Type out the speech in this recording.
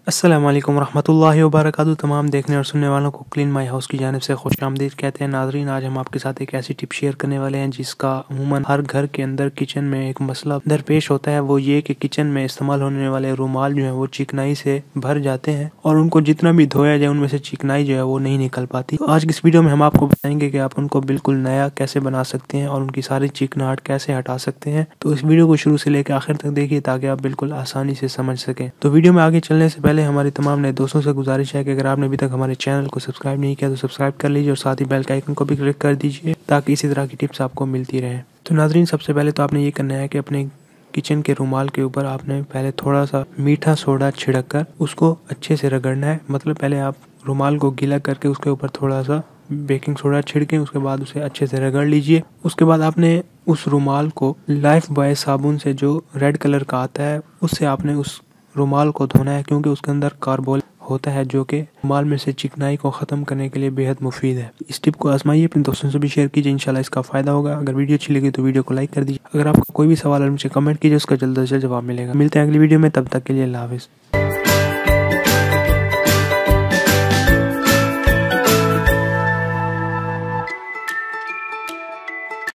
अस्सलाम वालेकुम रहमतुल्लाहि व बरकातहू। तमाम देखने और सुनने वालों को क्लीन माई हाउस की जानिब से खुशामदीद कहते हैं। नाजरीन, आज हम आपके साथ एक ऐसी टिप शेयर करने वाले हैं जिसका अमूमन हर घर के अंदर किचन में एक मसला दरपेश होता है। वो ये कि किचन में इस्तेमाल होने वाले रुमाल जो है वो चिकनाई से भर जाते हैं और उनको जितना भी धोया जाए उनमें से चिकनाई जो है वो नहीं निकल पाती। तो आज की इस वीडियो में हम आपको बताएंगे कि आप उनको बिल्कुल नया कैसे बना सकते हैं और उनकी सारी चिकनाहट कैसे हटा सकते हैं। तो इस वीडियो को शुरू से लेकर आखिर तक देखिए ताकि आप बिल्कुल आसानी से समझ सकें। तो वीडियो में आगे चलने से पहले हमारी तमाम नए दोस्तों से गुजारिश है कि अगर आपने अभी तक हमारे चैनल को सब्सक्राइब नहीं किया तो सब्सक्राइब कर लीजिए और साथ ही बेल के आइकन को भी क्लिक कर दीजिए ताकि इसी तरह की टिप्स आपको मिलती रहे। तो नाजरीन, सबसे पहले तो आपने ये करना है कि अपने किचन के रुमाल के ऊपर आपने पहले थोड़ा सा मीठा सोडा छिड़क कर उसको अच्छे से रगड़ना है। मतलब पहले आप रुमाल को गीला करके उसके ऊपर थोड़ा सा बेकिंग सोडा छिड़कें, उसके बाद उसे अच्छे से रगड़ लीजिए। उसके बाद आपने उस रुमाल को लाइफ बॉय साबुन से जो रेड कलर का आता है उससे आपने उस रुमाल को धोना है, क्योंकि उसके अंदर कार्बोल होता है जो कि रुमाल में से चिकनाई को ख़त्म करने के लिए बेहद मुफीद है। इस टिप को आजमाइए, अपने दोस्तों से भी शेयर कीजिए, इंशाल्लाह इसका फ़ायदा होगा। अगर वीडियो अच्छी लगी तो वीडियो को लाइक कर दीजिए। अगर आपका कोई भी सवाल है मुझे कमेंट कीजिए, उसका जल्द से जल्द जवाब मिलेगा। मिलते हैं अगली वीडियो में, तब तक के लिए अल्लाह हाफ़िज़।